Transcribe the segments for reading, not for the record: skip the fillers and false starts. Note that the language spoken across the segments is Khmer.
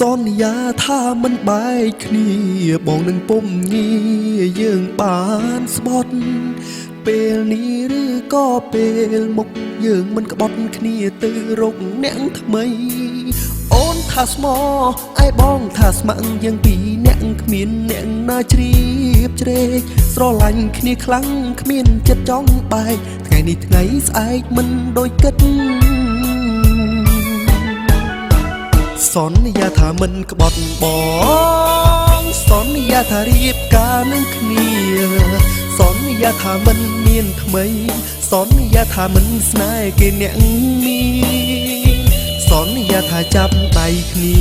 សន្យាថាមិនបែកគ្នាបងនឹងពុំងាយើងបានស្បត់ពេលនេះឬក៏ពេលមុខយើងមិនក្បត់គ្នាទៅរកអ្នកថ្មីអូនថាស្មោឯបងថាស្ម័គ្រយើងពីរអ្នកគ្មានអ្នកណាជ្រាបជ្រែកស្រឡាញ់គ្នាខ្លាំងគ្មានចិត្តចង់បែកថ្ងៃនេះថ្ងៃស្អែកមិនដូចគិតសន្យាថាមិនក្បត់បងសន្យាថារៀបការនឹងគ្នាសន្យាថាមិនមានថ្មីសន្យាថាមិនស្នេហ៍គេអ្នកមានសន្យាថាចាប់ដៃគ្នា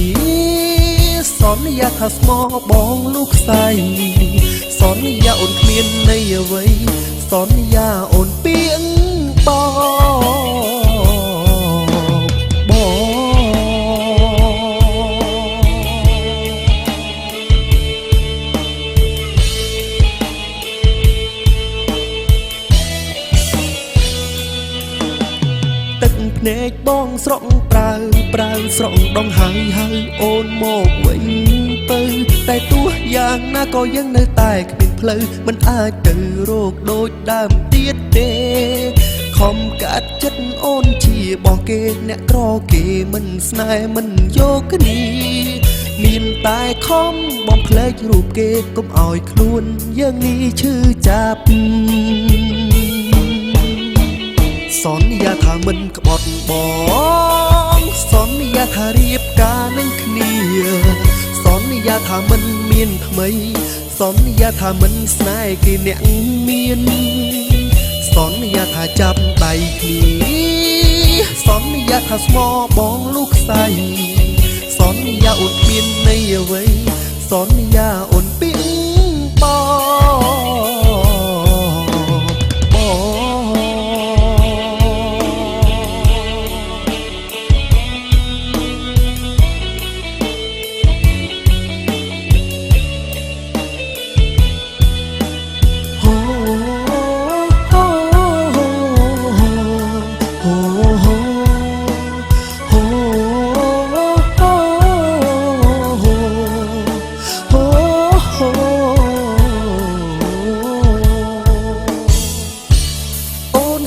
សន្យាថាស្មោះបងលោកខ្សែសន្យាអូនគ្មានន័យអ្វីសន្យាអូនពីងភ្នែកបងស្រក់ប្រើស្រក់ដងហើយអូនមកវិញទៅតែទោះយ៉ាងណាក៏ยังនៅតែគ្មានផ្លូវមិនអាចទៅរកដូចដើមទៀតទេខំកាត់ចិត្តអូនជាបងគេអ្នកក្រគេមិនស្នេហ៍មិនយកគ្នាមានតែខំបងភ្លេចរូបគេកុំឲ្យខ្លួនយើងនេះឈឺចាប់សន្យាថាមិនក្បត់បងសន្យាថារៀបការនឹងគ្នាសន្យាថាមិនមានថ្មីសន្យាថាមិនស្នេហ៍គេអ្នកមានសន្យាថាចាប់ដៃគ្នាសន្យាថាស្មោះបងលោកខ្សែសន្យាអូនគ្មានន័យអ្វីសន្យាអូនពីង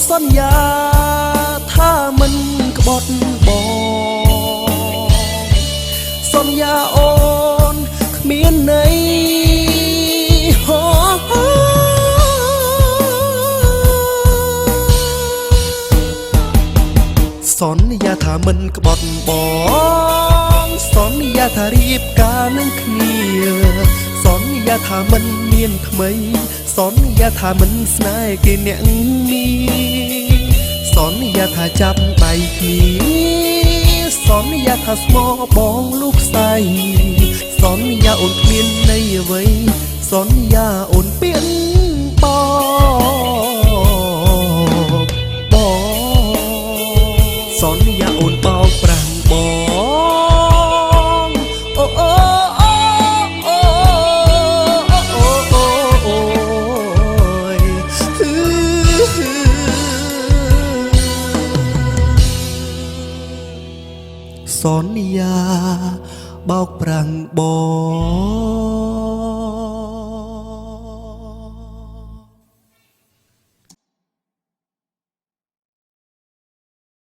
សន្យាថាមិនក្បត់បងសន្យាអូនគ្មានន័យសន្យាថាមិនក្បត់បងសន្យាថារៀបការនឹងគ្នាសន្យាថាមិនមានថ្មីសន្យាថាមិនស្នេហ៍គេអ្នកមានសន្យាថាចាប់ដៃគ្នាសន្យាថាស្មោះបងលោកខ្សែសន្យាអូនគ្មានន័យអ្វីសន្យាអូនពីងសន្យាអូនបោកប្រាំងបងអូអូសន្យាបោកប្រាំងបង